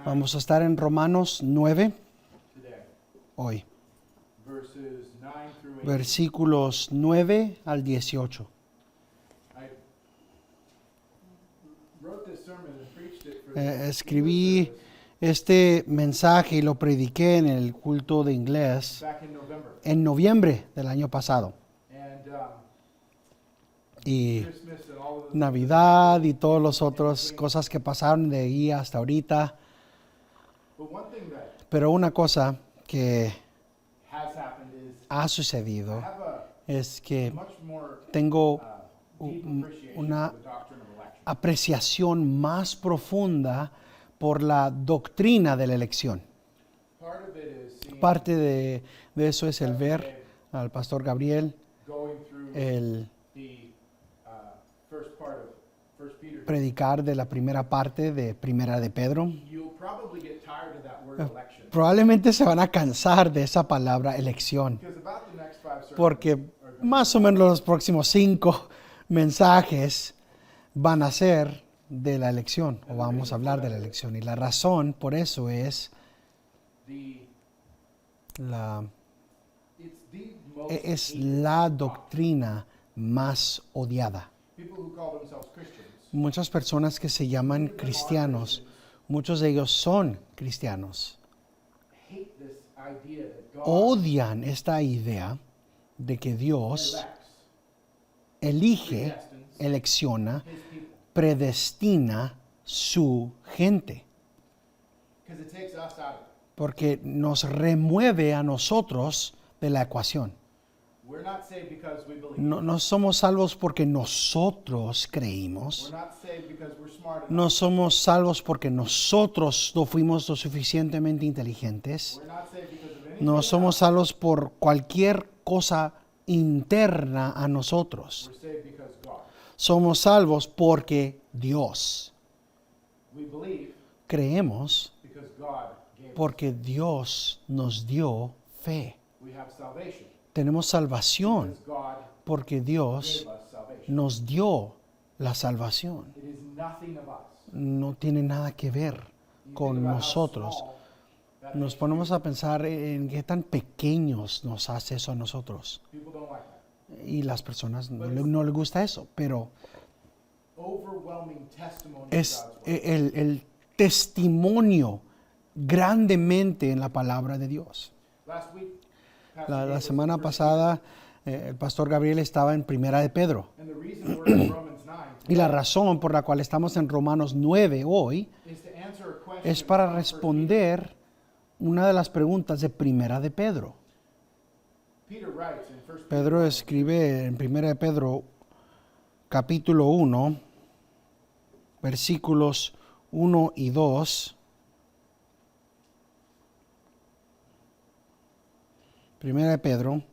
Vamos a estar en Romanos 9 hoy. Versículos 9 al 18. Escribí este mensaje y lo prediqué en el culto de inglés en noviembre del año pasado. Y Navidad y todas las otras cosas que pasaron de ahí hasta ahorita. Pero una cosa que ha sucedido es que tengo una apreciación más profunda por la doctrina de la elección. Parte de eso es el ver al pastor Gabriel, el predicar de la primera parte de Primera de Pedro. Probablemente se van a cansar de esa palabra elección, porque más o menos los próximos 5 mensajes van a ser de la elección, o vamos a hablar de la elección. Y la razón por eso es la doctrina más odiada. Muchas personas que se llaman cristianos, muchos de ellos son cristianos, odian esta idea de que Dios elige, elecciona, predestina su gente, porque nos remueve a nosotros de la ecuación. No somos salvos porque nosotros creímos. No somos salvos porque nosotros no fuimos lo suficientemente inteligentes. No somos salvos por cualquier cosa interna a nosotros. Somos salvos porque Dios. Creemos porque Dios nos dio fe. Tenemos salvación porque Dios nos dio la salvación. No tiene nada que ver con nosotros. Nos ponemos a pensar en qué tan pequeños nos hace eso a nosotros. Y las personas no les gusta eso, pero es el testimonio grandemente en la palabra de Dios. La semana pasada el pastor Gabriel estaba en Primera de Pedro. Y la razón por la cual estamos en Romanos 9 hoy es para responder una de las preguntas de Primera de Pedro. Pedro escribe en Primera de Pedro capítulo 1, versículos 1 y 2. Primera de Pedro,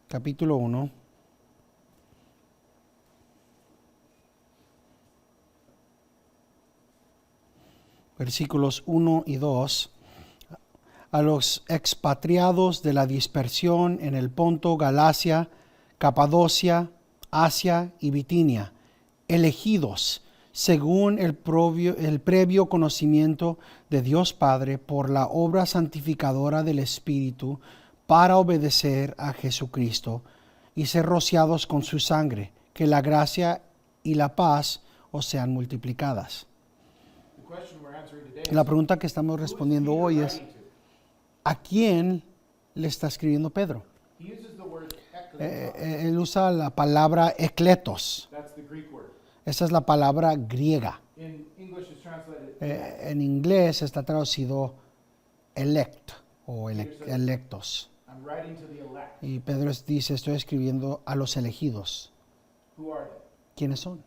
capítulo 1, versículos 1 y 2. A los expatriados de la dispersión en el Ponto, Galacia, Capadocia, Asia y Bitinia, elegidos según el previo conocimiento de Dios Padre por la obra santificadora del Espíritu, para obedecer a Jesucristo y ser rociados con su sangre, que la gracia y la paz os sean multiplicadas. La pregunta que estamos respondiendo hoy es, ¿a quién le está escribiendo Pedro? Él usa la palabra ekletos. Esa es la palabra griega. En inglés está traducido elect o electos. Y Pedro dice, estoy escribiendo a los elegidos. ¿Quiénes son?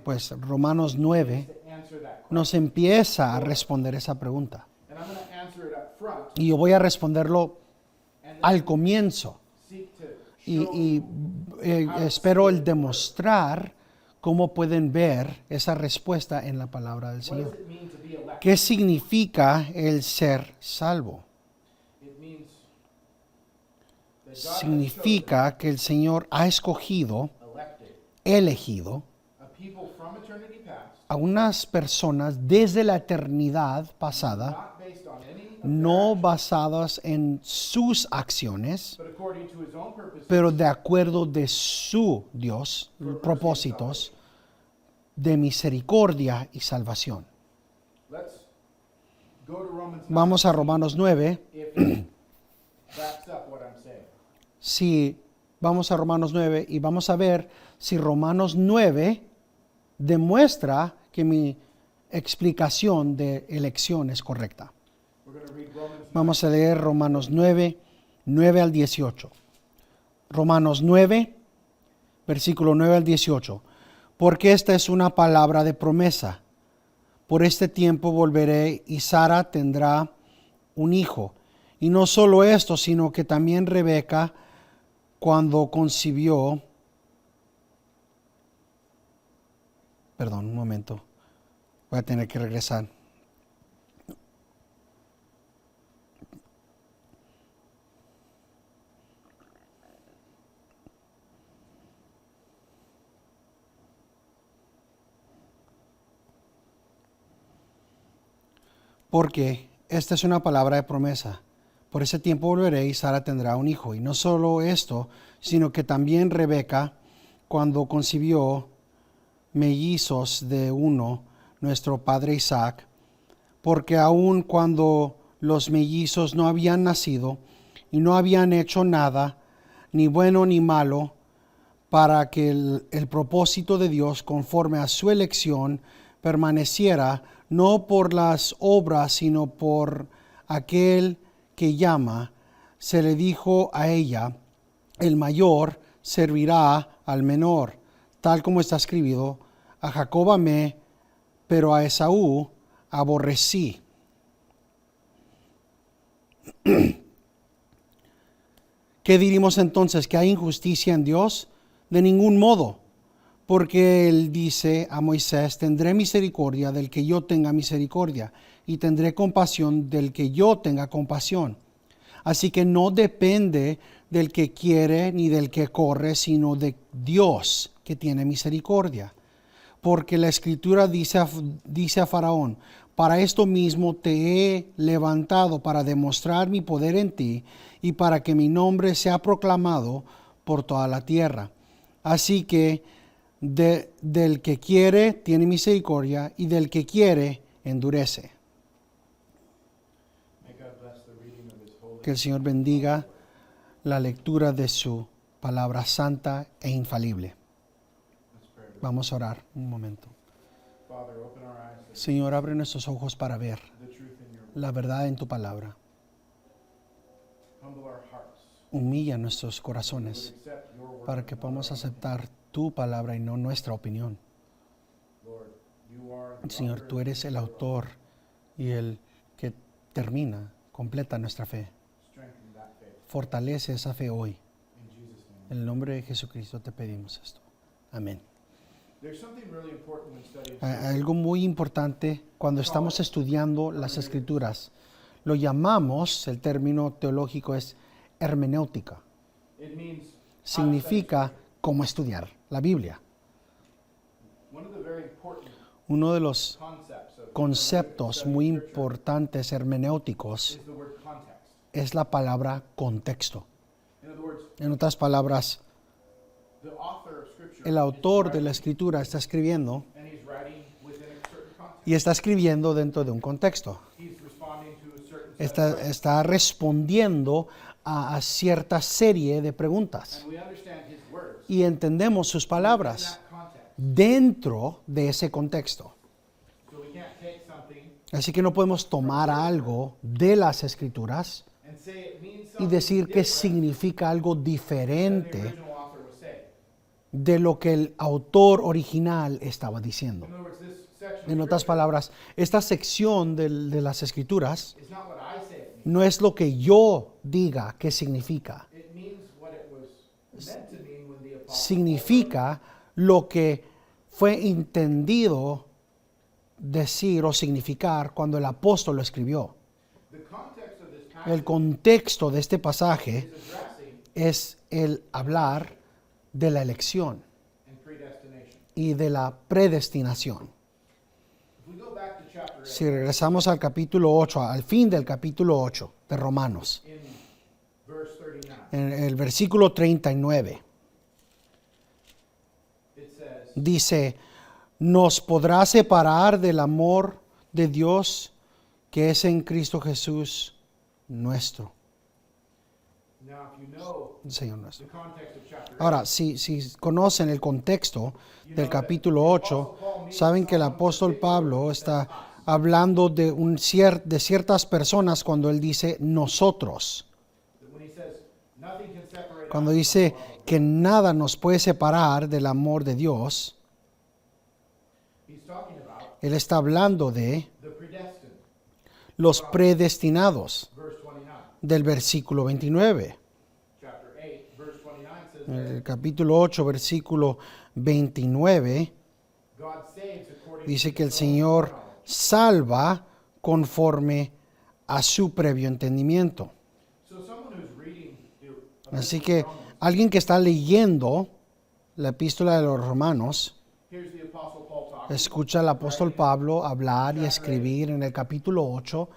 Pues Romanos 9 nos empieza a responder esa pregunta. Y yo voy a responderlo al comienzo. Y espero el demostrar cómo pueden ver esa respuesta en la palabra del Señor. ¿Qué significa el ser salvo? Significa que el Señor ha escogido, elegido from eternity past, a unas personas desde la eternidad pasada, not based on any of their no actions, basadas en sus acciones, but according to his own purposes pero de acuerdo de su Dios, propósitos de misericordia y salvación. Let's go to Romans 9. Vamos a Romanos 9. If it backs up what I'm saying. Si vamos a Romanos 9 y vamos a ver si Romanos 9 demuestra que mi explicación de elección es correcta. We're going to read Romans 9. Vamos a leer Romanos 9, 9 al 18. Romanos 9, versículo 9 al 18. Porque esta es una palabra de promesa. Por este tiempo volveré y Sara tendrá un hijo. Y no solo esto, sino que también Rebeca, cuando concibió, perdón, un momento, voy a tener que regresar. Porque esta es una palabra de promesa. Por ese tiempo volveré y Sara tendrá un hijo. Y no solo esto, sino que también Rebeca, cuando concibió mellizos de uno, nuestro padre Isaac, porque aun cuando los mellizos no habían nacido y no habían hecho nada, ni bueno ni malo, para que el propósito de Dios conforme a su elección permaneciera, no por las obras, sino por aquel que llama, se le dijo a ella, el mayor servirá al menor, tal como está escrito, a Jacob amé, pero a Esaú aborrecí. ¿Qué diríamos entonces? ¿Que hay injusticia en Dios? De ningún modo, porque Él dice a Moisés, tendré misericordia del que yo tenga misericordia, y tendré compasión del que yo tenga compasión. Así que no depende del que quiere ni del que corre, sino de Dios que tiene misericordia. Porque la Escritura dice a Faraón, para esto mismo te he levantado para demostrar mi poder en ti y para que mi nombre sea proclamado por toda la tierra. Así que del que quiere tiene misericordia y del que quiere endurece. May God bless the reading of his holy. Que el Señor bendiga la lectura de su palabra santa e infalible. Let's pray. Vamos a orar un momento. Father, open our eyes to Señor, abre nuestros ojos para ver the truth in your word. la verdad en tu palabra. Humble our hearts. Humilla nuestros We corazones would accept your word. para que podamos aceptar tu palabra y no nuestra opinión. Lord, you are the Señor, author tú eres el autor y el que termina, completa nuestra fe. strengthen that faith. Fortalece esa fe hoy. In Jesus' name. En el nombre de Jesucristo te pedimos esto. Amén. There's something really important when studying Algo muy importante cuando estamos estudiando las Escrituras, lo llamamos, el término teológico es hermenéutica. It means Significa cómo estudiar la Biblia. one of the very important Uno de los concepts of conceptos muy importantes hermenéuticos is the word context. es la palabra contexto. In other words, En otras palabras, the author of Scripture el autor de la Escritura está escribiendo and he's writing within a certain context. y está escribiendo dentro de un contexto. He's responding to a certain set of Está respondiendo a cierta serie de preguntas and we understand his words y entendemos sus in palabras that context. dentro de ese contexto. So we can't take something Así que no podemos tomar algo de las Escrituras and say it means y something decir que different significa algo than the diferente original author was saying. de lo que el autor original estaba diciendo. In other words, this section En of otras Scripture palabras, esta sección de las Escrituras is not what I say it means. no es lo que yo diga que significa. It means what it was meant to mean when the apostle Significa lo que fue entendido decir o significar cuando el apóstol lo escribió. the context of this passage El contexto de este pasaje is addressing es el hablar de la elección and predestination. y de la predestinación. If we go back to chapter 8, Si regresamos al capítulo 8, al fin del capítulo 8 de Romanos, in verse 39, en el versículo 39, it says, dice, ¿nos podrá separar del amor de Dios que es en Cristo Jesús nuestro? now if you know Señor nuestro. the context of chapter 8, Ahora, si conocen el contexto del capítulo 8, saben que el apóstol Pablo está hablando de, de ciertas personas cuando él dice nosotros. that when he says, nothing can separate Cuando us dice from the love of que nada nos puede separar del amor de Dios, God. He's talking about él está hablando de the predestined, los predestinados verse 29. del versículo 29. Chapter 8, verse 29 says En that el capítulo 8, versículo 29, God saves according dice to que el his own Señor knowledge. salva conforme a su previo entendimiento. So someone who's reading Así que alguien que está leyendo la epístola de los Romanos, here's the Apostle Paul talking. escucha al apóstol Pablo hablar y escribir en el capítulo 8,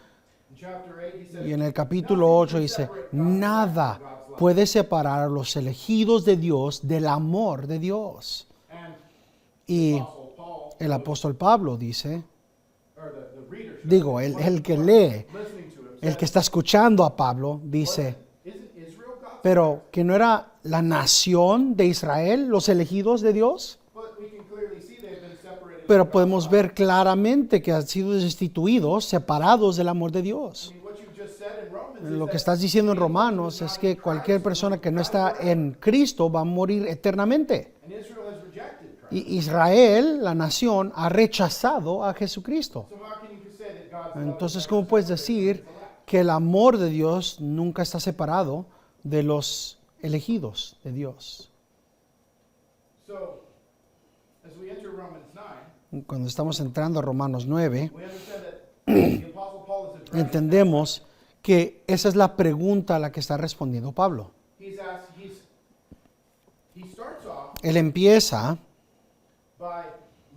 In chapter 8, he says, y en el capítulo 8 dice, nada puede separar a los elegidos de Dios del amor de Dios. and Y Apostle Paul, el apóstol Pablo dice, or the reader, should digo, say, el que lee, listening to him, el says, que está escuchando a Pablo, dice, isn't Israel God's? pero que no era la nación de Israel los elegidos de Dios. But we can clearly see they've been separated. Pero from podemos God's ver claramente que han sido destituidos, separados del amor de Dios. love. I mean, what you just said in Romans is Lo que that estás diciendo en anyone who's Romanos not es in que cualquier Christ persona que no will está die forever. en Cristo va a morir eternamente. And Israel has rejected Christ. Y Israel, la nación, ha rechazado a Jesucristo. So how can you say that God's love Entonces, is ¿cómo never puedes separated decir from his elect? que el amor de Dios nunca está separado de los elegidos de Dios? So, as we enter Romans 9, Cuando estamos entrando a Romanos 9, we understand that the Apostle Paul is addressing. entendemos que esa es la pregunta a la que está respondiendo Pablo. He starts off Él empieza by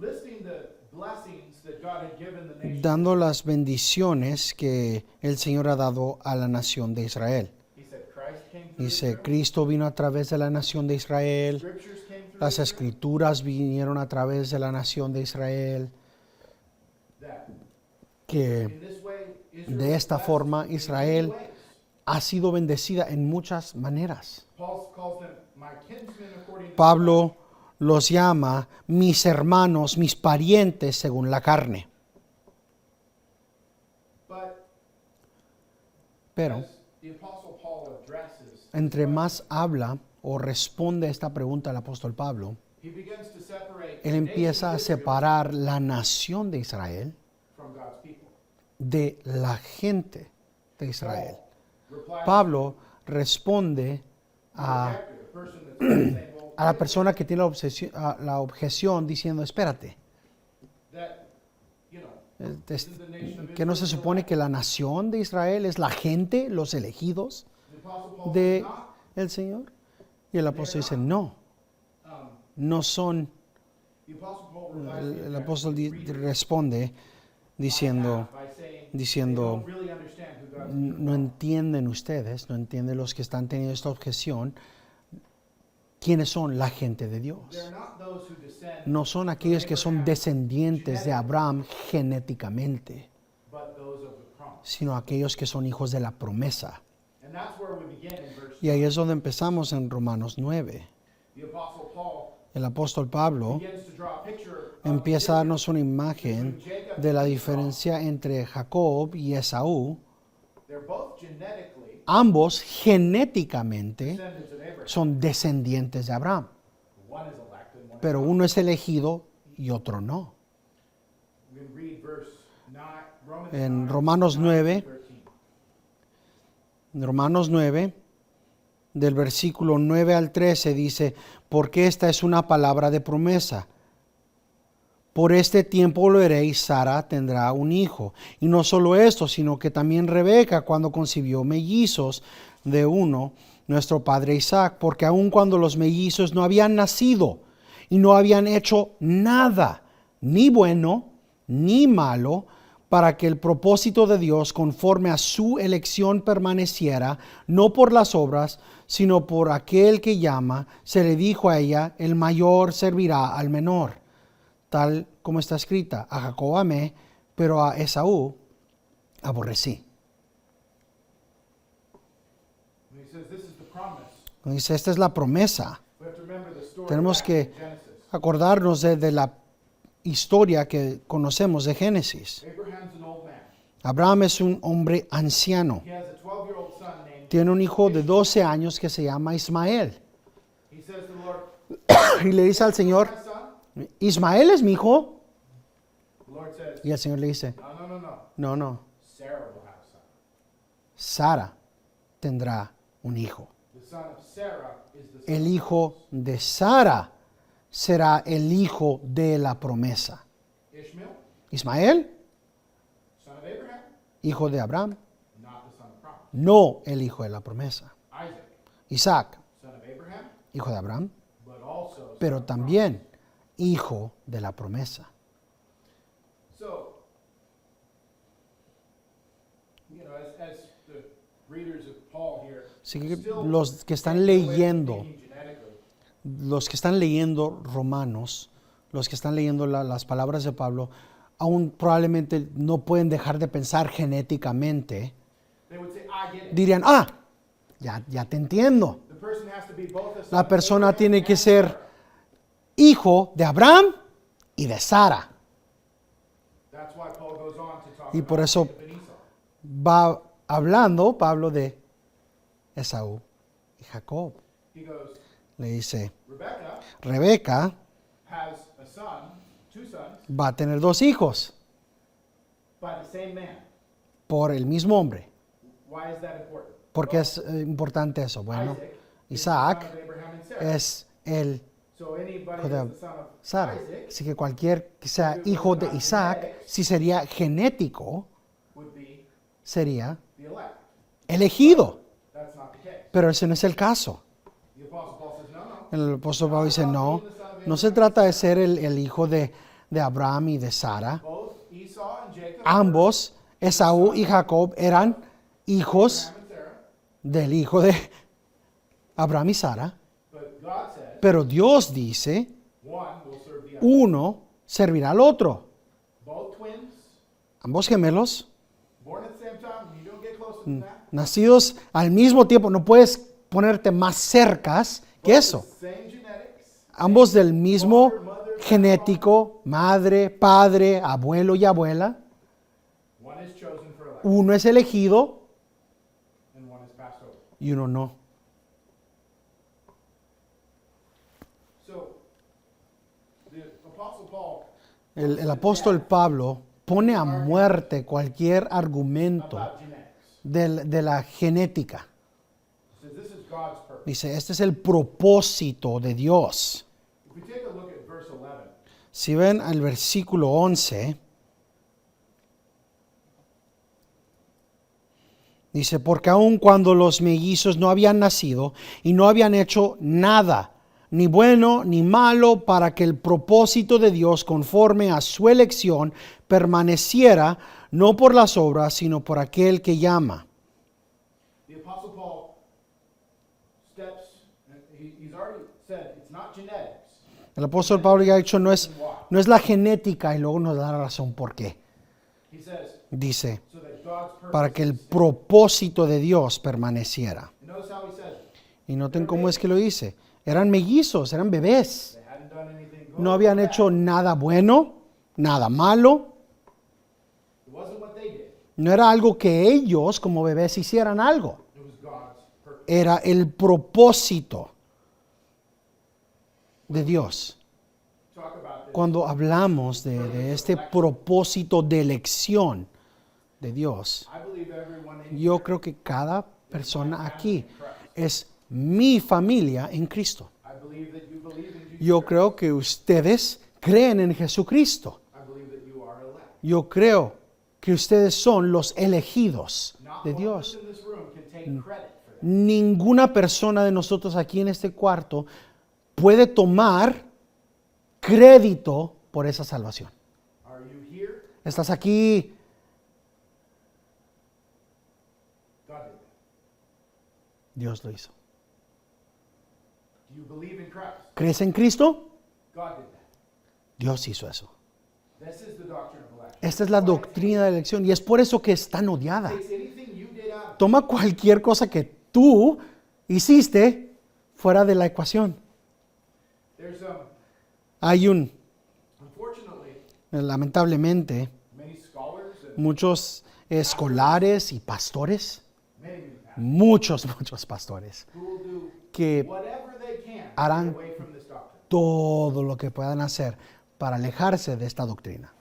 listing the blessings that God had given the nation. dando las bendiciones que el Señor ha dado a la nación de Israel. He said Christ came through Dice, Israel. Cristo vino a través de la nación de Israel, Scriptures came through las Israel. escrituras vinieron a través de la nación de Israel, That que in this way, Israel de esta was blessed forma in many Israel ways. ha sido bendecida en muchas maneras. Paul calls them my kinsmen according to Pablo los llama mis hermanos, mis parientes según la carne. But Pero as the Apostle Paul addresses, entre más habla o responde a esta pregunta el apóstol Pablo, he begins to separate él the empieza a nation of Israel separar la nación de Israel from God's people. de la gente de Israel. Paul replies Pablo responde to the a objector, the person that's saying, well, la persona que tiene la objeción diciendo, espérate, that, you know, isn't the nation of que no se Israel supone elect? que la nación de Israel es la gente, los elegidos The Apostle Paul de says, not. el Señor. Y el apóstol dice, no, Um, no son. the Apostle Paul replies to the El objector, apóstol reader, responde diciendo, by saying, diciendo, they don't really understand who God's people no are. entienden ustedes, no entienden los que están teniendo esta objeción, quiénes son la gente de Dios. They're not those who descend No son aquellos que son Abraham, descendientes de Abraham genéticamente, but those of the promise. sino aquellos que son hijos de la promesa. And that's where we begin in verse Y ahí es donde empezamos en Romanos 9. The Apostle Paul El apóstol Pablo begins to draw a picture of empieza a the darnos una imagen de la diferencia entre Jacob y Esaú. They're both genetically Ambos genéticamente descendants of Abraham. son descendientes de Abraham, One is elected, one pero is not. uno es elegido y otro no. We can read verse 9, Romans En 9, Romanos 9, 13. Romanos 9, del versículo 9 al 13 dice, porque esta es una palabra de promesa. Por este tiempo lo veréis, Sara tendrá un hijo. Y no solo esto, sino que también Rebeca, cuando concibió mellizos de uno, nuestro padre Isaac, porque aun cuando los mellizos no habían nacido y no habían hecho nada, ni bueno ni malo, para que el propósito de Dios conforme a su elección permaneciera, no por las obras, sino por aquel que llama. Se le dijo a ella, el mayor servirá al menor, tal como está escrita, a Jacob amé, pero a Esaú aborrecí. And he says this is the promise. Dice, esta es la promesa. We have to remember the story Tenemos back que in Genesis. acordarnos de la historia que conocemos de Génesis. Abraham's an old man. Abraham es un hombre anciano. He has a 12-year-old son named. Tiene un hijo de 12 años que se llama Ismael. He says to the Lord, Y le dice al Señor, my son? Ismael es mi hijo. The Lord says, Y el Señor le dice, no. no, Sarah will have a son. Sara tendrá un hijo. The son of Sarah is the son El hijo de Sara será el hijo de la promesa. of Ishmael, Ismael, son of Abraham, hijo de Abraham, not the son of promise. no el hijo de la promesa. Isaac, Isaac, son of Abraham, hijo de Abraham, but also pero son of también hijo de la promesa. promise. So, you know, as the readers of Paul here, Así que still los que están can't get away from leyendo, thinking genetically. los que están leyendo Romanos, los que están leyendo las palabras de Pablo, aún probablemente no pueden dejar de pensar genéticamente. They would say, I get it. Dirían, ya te entiendo. The person has to be both a son La of persona Abraham tiene que and ser Sarah. hijo de Abraham y de Sara. That's why Paul goes on to talk Y por about eso Jacob and Esau. va hablando Pablo de Esaú y Jacob. He goes, Le dice, Rebecca Rebeca has a son, two sons, va a tener 2 hijos by the same man. por el mismo hombre. Why is that important? ¿Por qué es importante eso? Bueno, Isaac is the Isaac son of Abraham and Sarah. es el So anybody hijo de that's the son of Sara. Isaac Así que cualquier que sea hijo de Isaac, si sería genético, would be sería the elect. elegido. That's not the case. Pero ese no es el caso. The Apostle Paul says, no, no. El apóstol Pablo dice, no se trata de ser el hijo de Abraham y de Sara. Both Esau and Jacob Ambos, Esaú y Jacob, eran hijos Abraham and Sarah. del hijo de Abraham y Sara. But God says, Pero Dios dice, one will serve the other. uno servirá al otro. Both twins, Ambos gemelos, born at the same time, you don't get closer than that. nacidos al mismo tiempo, no puedes ponerte más cercas que eso. Same genetics, Ambos del mismo genético, madre, padre, abuelo y abuela. one is chosen for elect, Uno es elegido and one is passed over. y uno no. So, the Apostle Paul El apóstol Pablo pone a muerte cualquier argumento about genetics de la genética. says this is God's purpose. Dice, este es el propósito de Dios. If we take a look at verse 11, Si ven al versículo 11, dice, porque aun cuando los mellizos no habían nacido y no habían hecho nada, ni bueno ni malo, para que el propósito de Dios conforme a su elección permaneciera, no por las obras, sino por aquel que llama. the Apostle Paul steps, he's already said it's not genetics. El apóstol Pablo ya ha dicho, no es la genética, y luego nos da la razón por qué. He says, Dice, so that God's purpose. para que el propósito de Dios permaneciera. And notice how he says it. Y noten cómo es que lo dice. Eran mellizos, eran bebés. They hadn't done anything good. No habían or hecho bad. nada bueno, nada malo. It wasn't what they did. No era algo que ellos como bebés hicieran algo. It was God's purpose. Era el propósito de Dios. Talk about this. Cuando hablamos de este propósito de elección de Dios, I believe everyone in yo creo que cada persona aquí es mi familia en Cristo. I believe that you believe in Jesus. Yo creo que ustedes creen en Jesucristo. I believe that you are elect. Yo creo que ustedes son los elegidos Not de one of Dios. us in this room can take credit for that. Ninguna persona de nosotros aquí en este cuarto puede tomar crédito por esa salvación. Are you here? Estás aquí. God did that. Dios lo hizo. Do you believe in Christ? ¿Crees en Cristo? God did that. Dios hizo eso. This is the doctrine of election. Esta es la doctrina de elección y es por eso que es tan odiada. Takes anything you did out. Toma cualquier cosa que tú hiciste fuera de la ecuación. There's Hay unfortunately lamentablemente, many scholars and muchos escolares y pastores, many pastors muchos pastores, who will do que whatever they can to harán get away from this doctrine. todo lo que puedan hacer para alejarse de esta doctrina.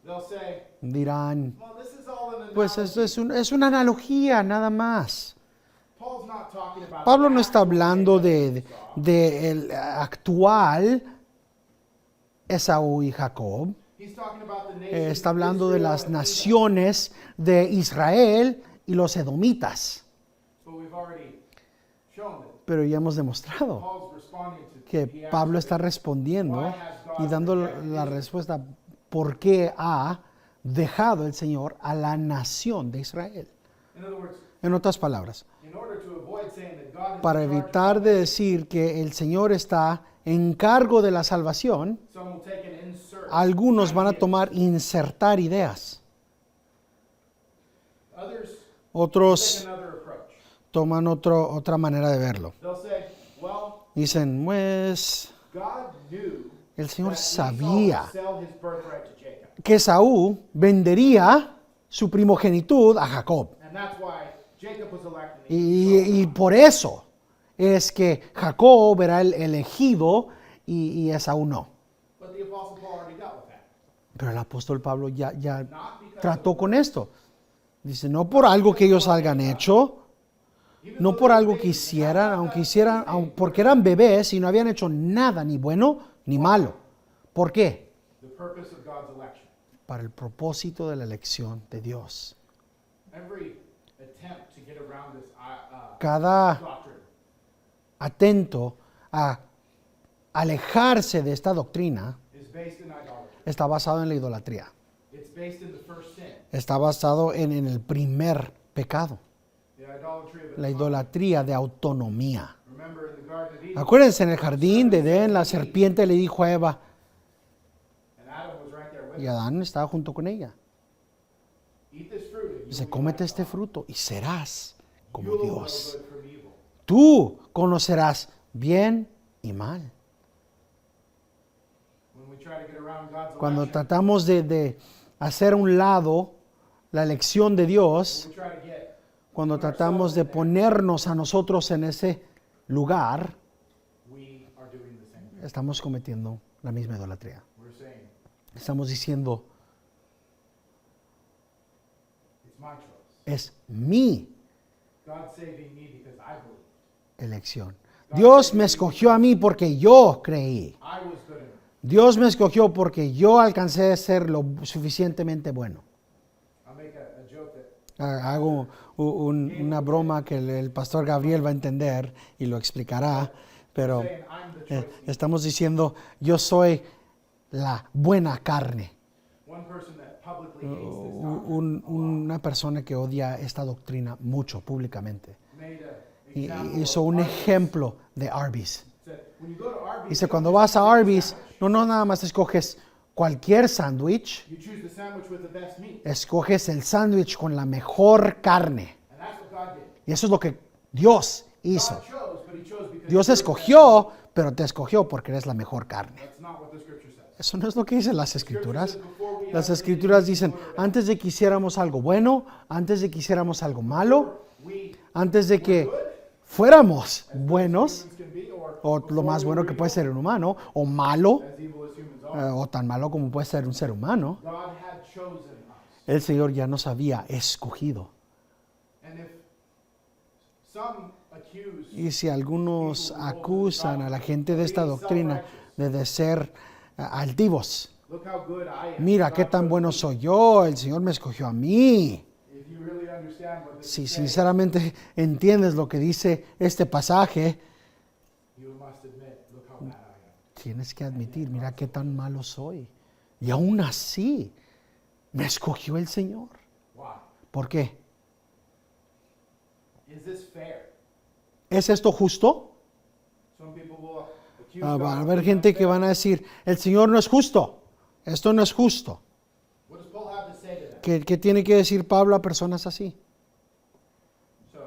They'll say, Dirán, well, this is all an pues analogy. es una analogía nada más. Paul's not talking about Pablo the no está actual hablando Jacob de el actual Esaú y Jacob. He's talking about the nation Está hablando de Israel las and Edom. naciones de Israel y los edomitas. But we've already shown that Pero ya hemos demostrado Paul's responding to que he asked Pablo them, está respondiendo why has God y dando rejected la Israel? respuesta por qué ha dejado el Señor a la nación de Israel. In other words, En otras palabras, in order to avoid saying that God is para in charge of evitar de decir que el Señor está en cargo de la salvación, some will take and insert algunos van a ideas. tomar, insertar ideas. Others Otros take another approach. toman otra manera de verlo. They'll say, well, Dicen, pues, God knew el Señor that Esau would sabía sell his birthright to Jacob. que Saúl vendería su primogenitud a Jacob. And that's why Jacob was elected. and Esau Y por eso es que Jacob era el elegido y Esaú no. But the Apostle Paul already dealt with that. Pero el apóstol Pablo ya Not because trató of con esto. Dice, no por algo que ellos hayan hecho, even no though por they algo were que babies, hicieran, not aunque because hicieran, of anything. porque eran bebés y no habían hecho nada, ni bueno ni malo. ¿Por qué? The purpose of God's election. Para el propósito de la elección de Dios. Every attempt to get around this Cada doctrine atento a alejarse de esta doctrina is based in idolatry. está basado en la idolatría. It's based in the first sin, Está basado en el primer pecado, the idolatry of la autonomy. idolatría de autonomía. Remember in the Garden of Eden, Acuérdense, en el jardín de Edén, la serpiente le dijo a Eva, and Adam was right there with y him. Adán estaba junto con ella. Eat this fruit and you Dice, will be cómete like este God. fruto y serás como You'll know Dios. good from evil. Tú conocerás bien y mal. When we try to get around God's Cuando election, tratamos de hacer a un lado la elección de Dios, when we try to get cuando tratamos de ponernos a nosotros en ese lugar, we are doing the same thing. estamos cometiendo la misma idolatría. We're saying, Estamos diciendo, it's my choice. es mi God saving me because I believe. elección. Dios me escogió a mí porque yo creí. I was good enough. Dios me escogió porque yo alcancé a ser lo suficientemente bueno. I'll make a joke that Hago una broma que el pastor Gabriel va a entender y lo explicará, pero saying I'm the choice. estamos diciendo, yo soy la buena carne. One person that publicly hates this doctrine Una persona que odia esta doctrina mucho públicamente. made a Y example hizo of un Arby's. ejemplo de Arby's. Said, when you go to Arby's, Dice, you cuando don't vas just a get Arby's, sandwich. no nada más escoges cualquier sándwich, You choose the sandwich with the best meat. escoges el sándwich con la mejor carne. And that's what God did. Y eso es lo que Dios hizo. God chose, but he chose because Dios you were escogió, pero te escogió porque eres la mejor carne. the best. That's not what the scripture says. Eso no es lo que dicen las escrituras. Scripture says before we Las have escrituras dicen, anything good or bad, antes de que hiciéramos algo bueno, antes de que hiciéramos algo malo, we antes de que good, fuéramos as buenos, humans can be, or o lo before más we bueno were que puede evil, ser un humano, o malo, as evil as humans are, o tan malo como puede ser un ser humano, God had chosen us. el Señor ya nos había escogido. And if some accuse Y si algunos acusan a la gente de esta doctrina de ser altivos, look how good I am. mira God qué tan chose bueno me. soy yo, el Señor me escogió a mí. If you really understand what this Si is saying, sinceramente entiendes lo que dice este pasaje, you must admit, look how bad I am. tienes que admitir, mira qué tan malo soy. Y aún así, me escogió el Señor. Why? ¿Por qué? Is this fair? ¿Es esto justo? Some people will accuse Va a God haber of being gente que unfair. van a decir, el Señor no es justo. Esto no es justo. What does Paul have to say to that? ¿Qué tiene que decir Pablo a personas así? So,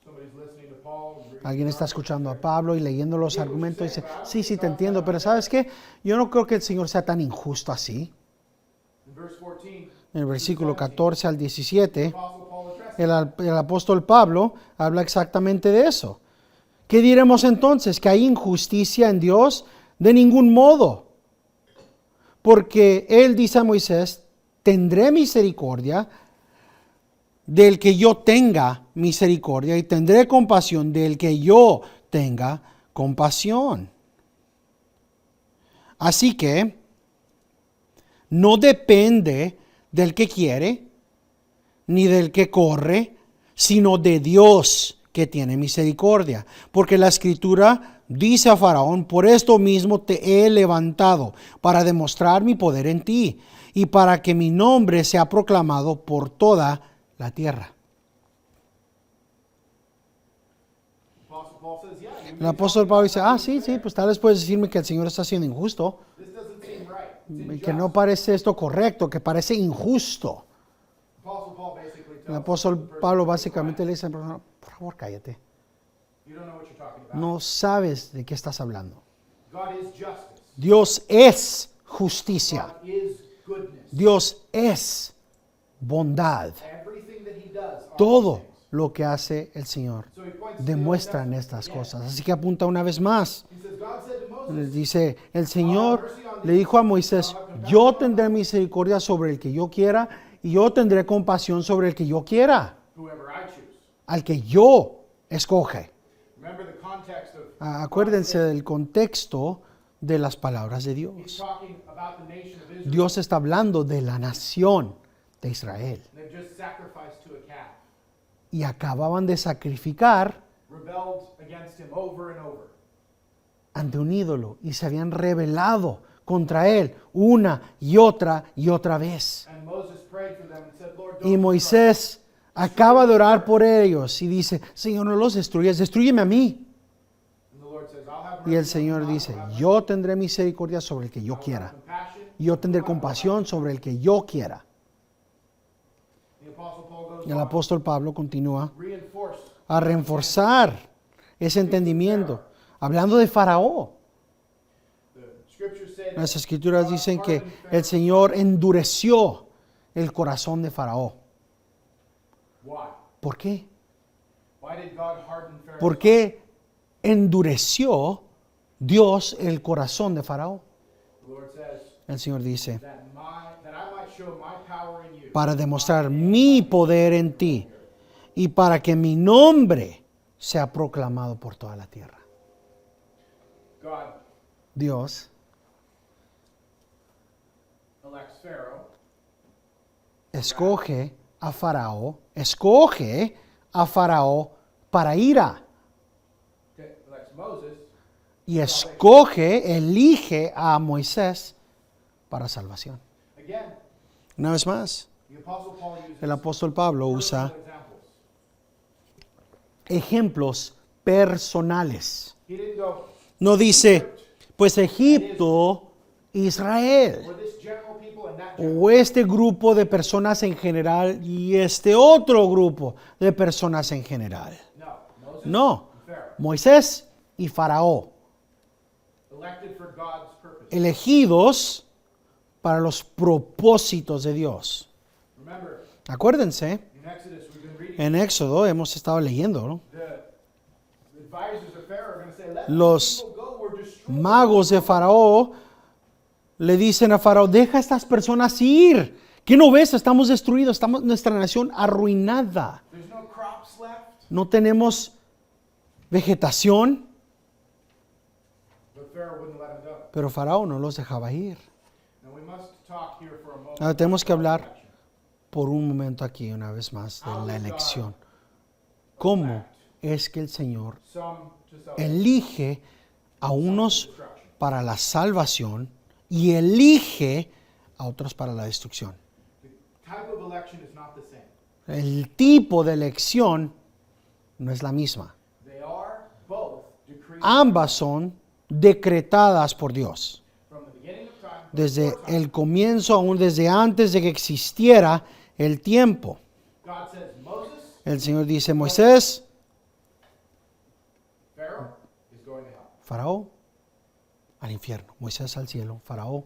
somebody's listening to Paul. and reading Alguien the está argument escuchando a there. Pablo y leyendo los argumentos y dice, sí, te entiendo, pero ¿sabes qué? Yo no creo que el Señor sea tan injusto así. In verse 14, En el versículo 14 al 17, Apostle Paul addresses el apóstol Pablo habla exactamente de eso. ¿Qué diremos entonces? ¿Que hay injusticia en Dios? De ningún modo. Porque él dice a Moisés, tendré misericordia del que yo tenga misericordia y tendré compasión del que yo tenga compasión. Así que no depende del que quiere ni del que corre, sino de Dios que tiene misericordia. Porque la Escritura dice a Faraón, por esto mismo te he levantado, para demostrar mi poder en ti, y para que mi nombre sea proclamado por toda la tierra. Apostle Paul says, yeah, you El may apóstol talk Pablo about dice, not sí, being sí, fair. pues tal vez puedes decirme que el Señor está siendo injusto, This doesn't seem right. It's y unjust. que no parece esto correcto, que parece injusto. Apostle Paul basically El tells apóstol the person Pablo to be básicamente quiet. le dice, por favor, cállate. You don't know what you're talking about. No sabes de qué estás hablando. God is justice. Dios es justicia. God is goodness. Dios es bondad. Everything that he does are Todo these things. lo que hace el Señor So he points to the Old demuestran Testament estas again. cosas. Así que apunta una vez más. He says, God said to Moses, Dice, el Señor le dijo a Moisés, yo tendré misericordia sobre el que yo quiera y yo tendré compasión sobre el que yo quiera, whoever I choose. al que yo escoge. Remember the context of Acuérdense del contexto de las palabras de he's Dios. talking about the nation of Israel. Dios está hablando de la nación de Israel. They've just sacrificed to a calf, Y acababan de sacrificar rebelled against him over and over. ante un ídolo y se habían rebelado contra él una y otra vez. And Moses prayed for them and said, Lord, don't Y Moisés acaba de orar por ellos y dice, Señor, no los destruyas, destrúyeme a mí. And the Lord says, I'll have Y el mercy on Señor them, dice, I'll have yo tendré misericordia sobre el que yo mercy, I'll quiera. have compassion. Y yo tendré compasión sobre el que yo quiera. The Apostle Paul goes Y el on, apóstol Pablo continúa reinforce a reforzar ese entendimiento, hablando de Faraón. the scriptures say Las that escrituras God dicen que hardened el Pharaoh's Señor endureció el corazón de Faraón. Why? ¿Por qué? Why did God harden Pharaoh's ¿Por qué endureció Dios el corazón de Faraón? heart? The Lord says El Señor dice, that I might show my power in you. para demostrar mi poder en ti y para que mi nombre sea proclamado por toda la tierra. God Dios elects Pharaoh, escoge a Faraón para ira elects Moses, y elige a Moisés para salvación. again, Una vez más, the Apostle Paul uses el apóstol Pablo usa personal examples. ejemplos personales. He didn't go, No dice, pues Egipto, Israel, or this general people and that general. o este grupo de personas en general y este otro grupo de personas en general. No, Moses No, and Pharaoh, Moisés y Faraón, elected for God's purpose. elegidos para los propósitos de Dios. Remember, Acuérdense, in Exodus, we've been reading, en Éxodo hemos estado leyendo, ¿no? the advisors of Pharaoh are going to say, let Los these people go or destroy magos de Faraón le dicen a Faraón, deja a estas personas ir. ¿Qué no ves? Estamos destruidos, estamos nuestra nación arruinada. There's no crops left. No tenemos vegetación, But Pharaoh wouldn't let him go. pero Faraón no los dejaba ir. Now we must talk here for a moment. Ahora tenemos que about hablar election. por un momento aquí, una vez más, de la elección. ¿Cómo es que el Señor Some to suffer elige a unos destruction. para la salvación y elige a otros para la destrucción. The type of election is not the same. El tipo de elección no es la misma. They are both decreed Ambas son decretadas por Dios. from the beginning of time, Desde before time. el comienzo, aún desde antes de que existiera el tiempo. God says, Moses, El Señor dice, Moisés, Pharaoh is going to hell. Faraón al infierno. Moisés al cielo, Faraón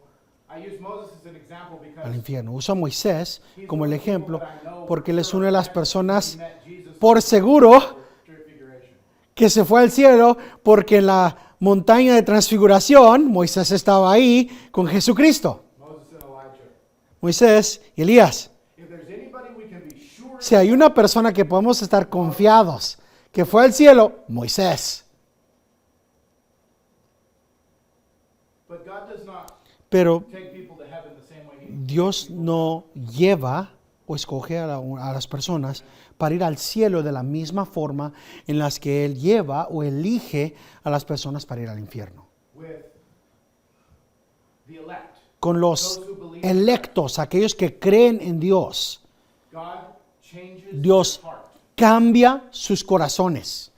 I use Moses as an example al because infierno. Uso a Moisés he's como one el of the people ejemplo that I know porque él es for una de las sure personas he met Jesus por seguro at the Transfiguration. que se fue al cielo porque en la montaña de transfiguración Moisés estaba ahí con Jesucristo. Moses and Elijah. Moisés y Elías. If there's anybody we can be sure Si hay una persona que podemos estar confiados que fue al cielo, Moisés. but God does not Pero take people to heaven the same way he Dios no lleva o escoge a las personas para ir al cielo de la misma forma en las que Él lleva o elige a las personas para ir al infierno. with the elect. Con los electos, aquellos que creen en Dios, God changes Dios their heart. cambia sus corazones.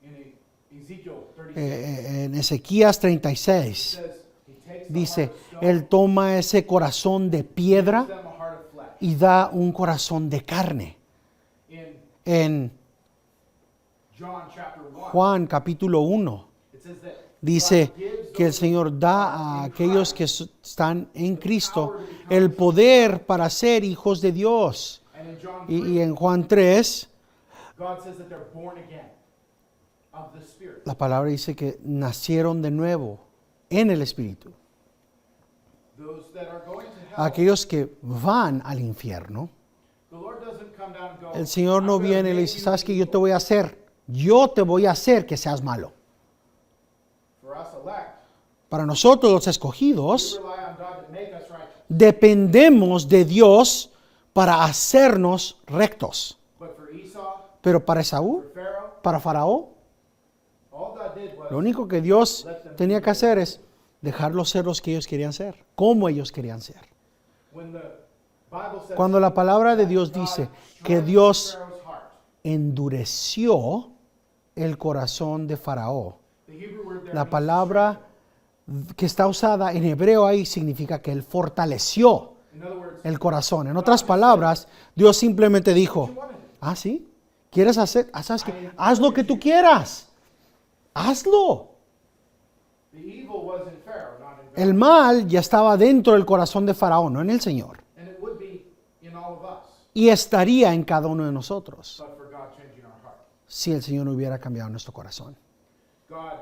In Ezekiel 36, En Ezequías it 36 says he takes the dice, heart of stone, Él toma ese corazón de gives piedra them a heart of flesh. y da un corazón de carne. In En John chapter 1, Juan capítulo 1 it says that dice God gives que el those Señor da a aquellos que están en Cristo el poder para ser hijos de Dios. and in John Y 3, en Juan 3, God says that they're born again of the Spirit. la palabra dice que nacieron de nuevo en el Espíritu. Those that are going to hell, Aquellos que van al infierno, the Lord doesn't come down and go, el Señor no "I'm gonna viene y le make dice, you ¿sabes qué? Yo evil." te voy a hacer. Yo te voy a hacer que seas malo. For us elect, Para nosotros los we escogidos, rely on God to make us righteous. dependemos de Dios para hacernos rectos. But for Esau, Pero para Esaú, for Pharaoh, para Faraón, all God did was lo único que Dios tenía que hacer es dejarlos ser los que ellos querían ser, como ellos querían ser. when the Bible says Cuando la palabra de Dios God dice que strengthened Dios Pharaoh's heart, endureció el corazón de Faraón, the Hebrew word there la means palabra que está usada en hebreo ahí significa que Él fortaleció in other words, el corazón. En otras palabras, Dios simplemente dijo, you wanted it. ah, ¿sí? ¿Quieres hacer? ¿Sabes qué? Haz lo que tú quieras. Hazlo. The evil was in Pharaoh, not in God. El mal ya estaba dentro del corazón de Faraón, no en el Señor. And it would be in all of us, Y estaría en cada uno de nosotros but for God changing our heart. si el Señor no hubiera cambiado nuestro corazón. God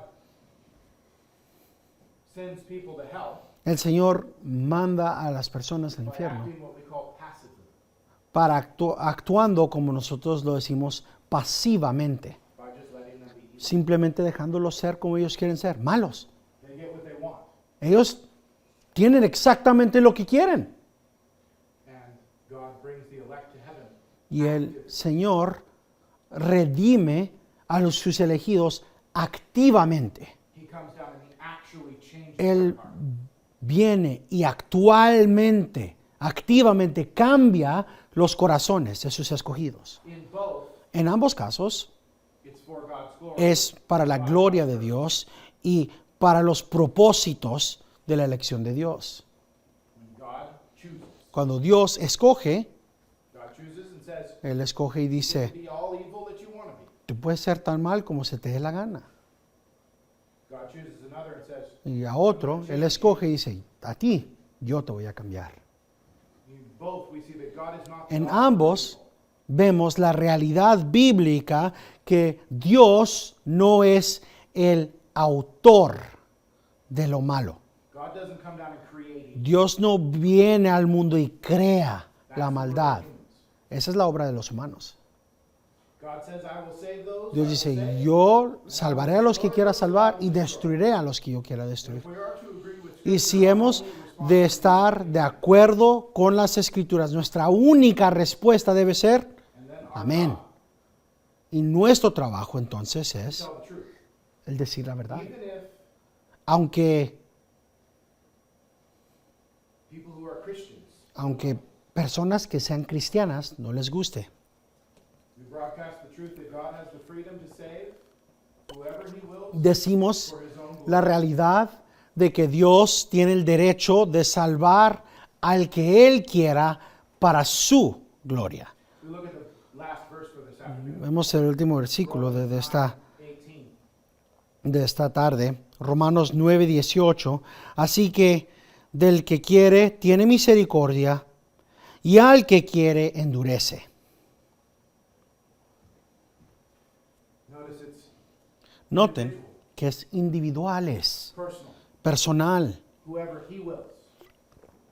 sends people to hell El Señor manda a las personas al by infierno acting what we call passively, para actuando como nosotros lo decimos pasivamente, by just letting them be evil. simplemente dejándolos ser como ellos quieren ser, malos. They get what they want. Ellos tienen exactamente lo que quieren. And God brings the elect to heaven. Y el Señor redime a sus elegidos activamente. He comes down and he actually changes Él their heart. viene y activamente cambia los corazones de sus escogidos. In both, En ambos casos it's for God's glory. es para la gloria de Dios y para los propósitos de la elección de Dios. When God chooses, Cuando Dios escoge, God chooses and says, Él escoge y dice, be all evil that you want to be. tú puedes ser tan mal como se te dé la gana. God chooses another and says, Y a otro, Él escoge y dice, a ti yo te voy a cambiar. in both we see that God is not En the author of ambos evil. vemos la realidad bíblica que Dios no es el autor de lo malo. God doesn't come down and create evil. Dios no viene al mundo y crea That's la the work of maldad. humans. Esa es la obra de los humanos. God says, I will save those. Dios I will dice, save. yo salvaré a los que quiera salvar y destruiré a los que yo quiera destruir. If we are to agree with Y Scripture, si hemos our only de response estar de acuerdo con las Escrituras, nuestra única respuesta debe ser, and then our amén. job, Y nuestro trabajo entonces es tell the truth. el decir la verdad. Even if Aunque Christians, aunque personas que sean cristianas no les guste. we broadcast the truth that God has the freedom to save whoever He wills Decimos for His own glory. la realidad de que Dios tiene el derecho de salvar al que Él quiera para su gloria. We look at the last verse for this afternoon. Vemos el último versículo de esta 18. tarde, Romanos 9:18. Así que del que quiere tiene misericordia y al que quiere endurece. Notice it's Noten que es individuales, personal. personal, Whoever He wills.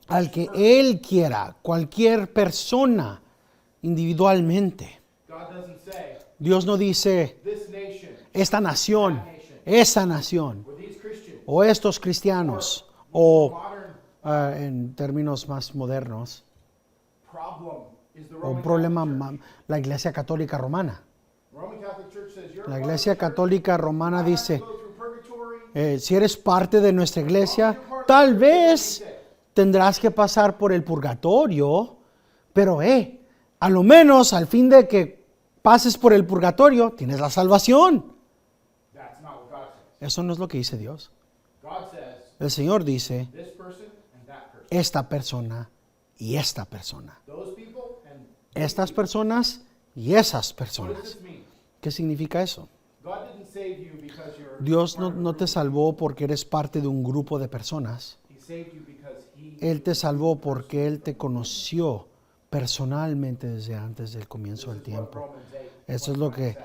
al que Él quiera, cualquier persona individualmente. God doesn't say, Dios no dice this nation, esta nación, esa nación, or these Christians, o estos cristianos, o modern en términos más modernos, problem is the o Roman problema Catholic Church. la Iglesia Católica Romana. Roman Catholic Church says you're La a part Iglesia of the church, Católica Romana you have to dice, go through purgatory. si eres parte de nuestra iglesia, tal vez tendrás que pasar por el purgatorio, pero a lo menos al fin de que pases por el purgatorio, tienes la salvación. That's not what God says. Eso no es lo que dice Dios. God says El Señor dice, this person and that person. esta persona y esta persona. Those people and Estas personas y esas what does personas. this mean? ¿Qué significa eso? God didn't save you because you're Dios part of a no te group. salvó porque eres parte de un grupo de personas. He saved you because He Él te salvó porque Él te conoció personalmente desde antes del comienzo del This is what tiempo. Romans 8, Eso es lo 29 que says.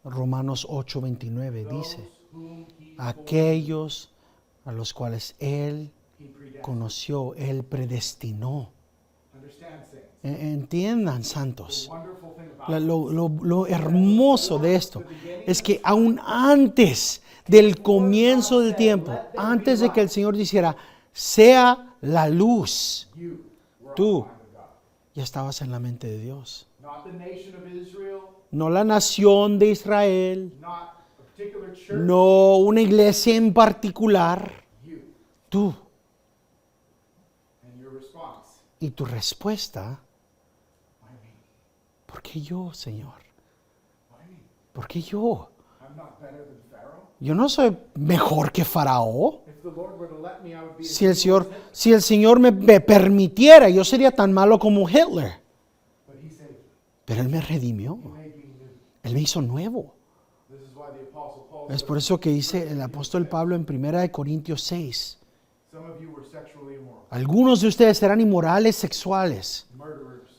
Romanos 8:29 Those dice. whom He Aquellos a los cuales Él He predestined. conoció, Él predestinó. Understand, saints. Entiendan, The santos. wonderful thing about Lo hermoso de esto es que aún antes del comienzo del tiempo, antes de que el Señor dijera, sea la luz, you were Tú. on the mind of God. ya estabas en la mente de Dios. Not the nation of Israel, No la nación de Israel, not a particular church. no una iglesia en particular, You tú. and your response. Y tu respuesta, Why me? ¿por qué yo, Señor? Why me? ¿Por qué yo? I'm not better than Pharaoh. Yo no soy mejor que Faraón. If the Lord were to let me, I would be as Si el evil as Señor, Hitler. si el Señor me permitiera, yo sería tan malo como Hitler. But He saved me. Pero Él me redimió. He made me new. Él me hizo nuevo. This is why the Apostle Paul Es says, por eso que dice el apóstol Pablo en 1 Corintios 6. some of you were sexually immoral, Algunos de ustedes eran inmorales sexuales, murderers,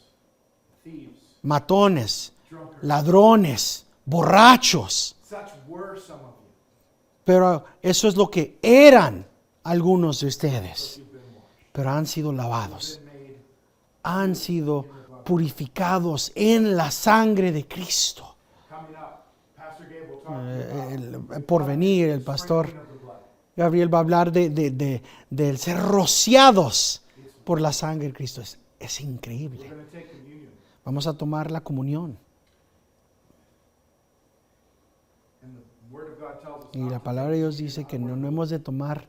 thieves, matones, drunkards. ladrones, borrachos. Such were some of you. Pero eso es lo que eran algunos de But ustedes. you've been washed. Pero han sido lavados, Been made han sido purificados en la sangre de Cristo. coming up. Pastor Gabe will talk to you about El porvenir, el pastor sprinkling of the blood. Gabriel va a hablar del ser rociados por la sangre de Cristo. Es We're increíble. going to take communion. Vamos a tomar la comunión. And the Word of God tells us Y not la to palabra de take Dios communion dice que unworthily. no hemos de tomar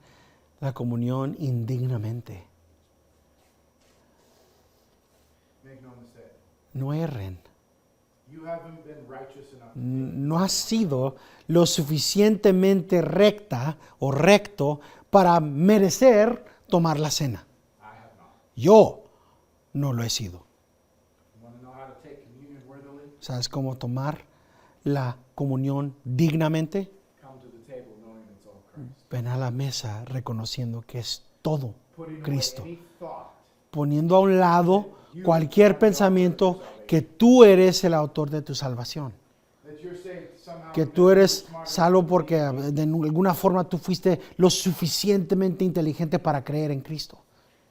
la comunión indignamente. Make no mistake. No erren. You haven't been righteous enough. No has sido lo suficientemente recta o recto para merecer tomar la cena. I have not. Yo no lo he sido. You want to know how to take communion worthily? ¿Sabes cómo tomar la comunión dignamente? Come to the table knowing it's all Christ. Ven a la mesa reconociendo que es todo Putting away Cristo. any thought Poniendo a un lado cualquier pensamiento que tú eres el autor de tu salvación. that you're saved somehow. Que because tú you're eres smarter salvo than porque me. de alguna forma tú fuiste lo suficientemente inteligente para creer en Cristo.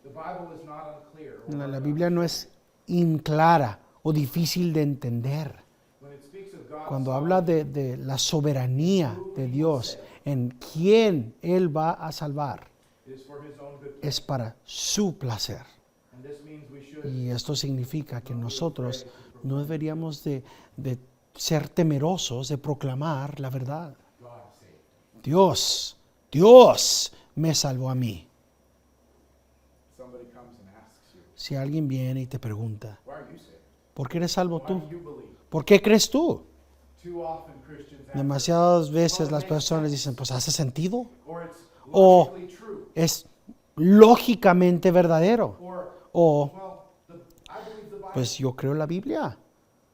The Bible is not unclear. or La Biblia no es inclara o difícil de entender. When it speaks of God's Cuando habla de la soberanía de Dios en quién Él va a salvar, it is for His own good. es para su placer. And this means we should Y esto significa que nosotros no deberíamos de ser temerosos de proclamar la verdad. God save. Dios me salvó a mí. Somebody comes and asks Si alguien viene y te pregunta, why are you saved? ¿por qué eres salvo Why tú? do you believe? ¿Por qué crees tú? Too often Christians answer, Demasiadas veces "Well, it las makes personas sense," dicen, pues ¿hace sentido? or it's O logically true, es lógicamente verdadero. or, O well, I believe the Bible. pues yo creo en la Biblia.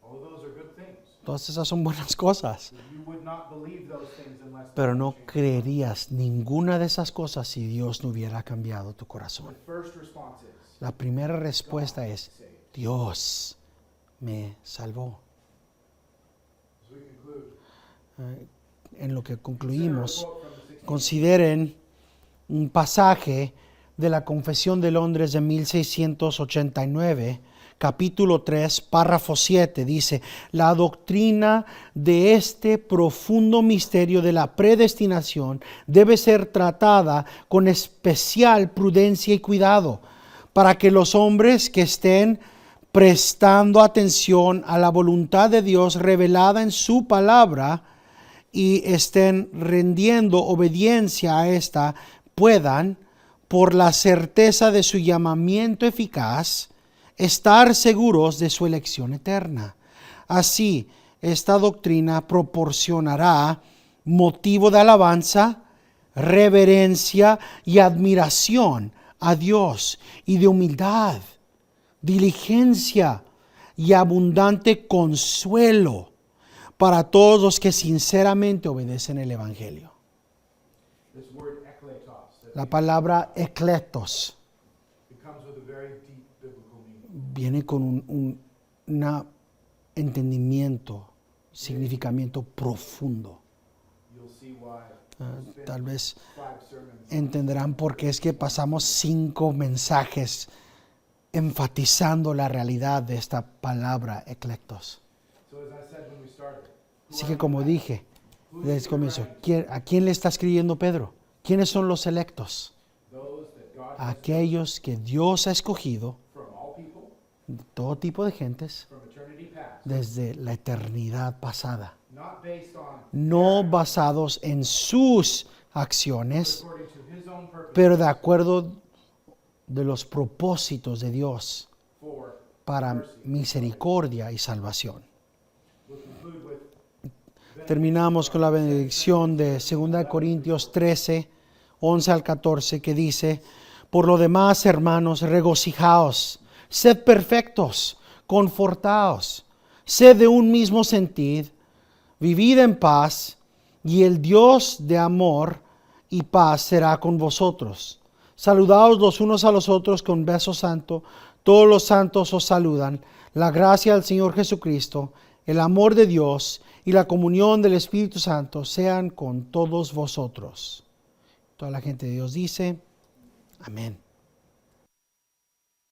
All of those are good things. Todas esas son buenas cosas. You would not believe those things unless Pero the no Bible changed. creerías ninguna de esas cosas si Dios no hubiera cambiado tu corazón. The first response is, La primera respuesta God es, saved. Dios me salvó. As we conclude, En lo que consider a concluimos, quote from the 16th consideren un pasaje de la Confesión de Londres de 1689, capítulo 3, párrafo 7, dice: la doctrina de este profundo misterio de la predestinación debe ser tratada con especial prudencia y cuidado, para que los hombres que estén prestando atención a la voluntad de Dios revelada en su palabra y estén rendiendo obediencia a esta, puedan, por la certeza de su llamamiento eficaz, estar seguros de su elección eterna. Así, esta doctrina proporcionará motivo de alabanza, reverencia y admiración a Dios, y de humildad, diligencia y abundante consuelo para todos los que sinceramente obedecen el Evangelio. This word ekletos, that La palabra ekletos it comes with a very deep biblical meaning. viene con un entendimiento, significamiento profundo. You'll see why. It's been Tal vez 5 sermons. entenderán por qué es que pasamos 5 mensajes enfatizando la realidad de esta palabra ekletos. So as I said when we started, Así que como dije desde el comienzo, ¿a quién le está escribiendo Pedro? ¿Quiénes son los electos? those that God has Aquellos que Dios ha escogido, from all people, de todo tipo de gentes, from eternity past, desde la eternidad pasada. not based on, No basados en sus acciones, according to His own purpose pero de acuerdo de los propósitos de Dios for. para misericordia y salvación. We'll conclude with Terminamos con la benedicción de 2 Corintios 13, 11 al 14, que dice: por lo demás, hermanos, regocijaos, sed perfectos, confortaos, sed de un mismo sentir, vivid en paz, y el Dios de amor y paz será con vosotros. Saludaos los unos a los otros con beso santo. Todos los santos os saludan. La gracia del Señor Jesucristo, el amor de Dios y la comunión del Espíritu Santo sean con todos vosotros. Toda la gente de Dios dice: amén.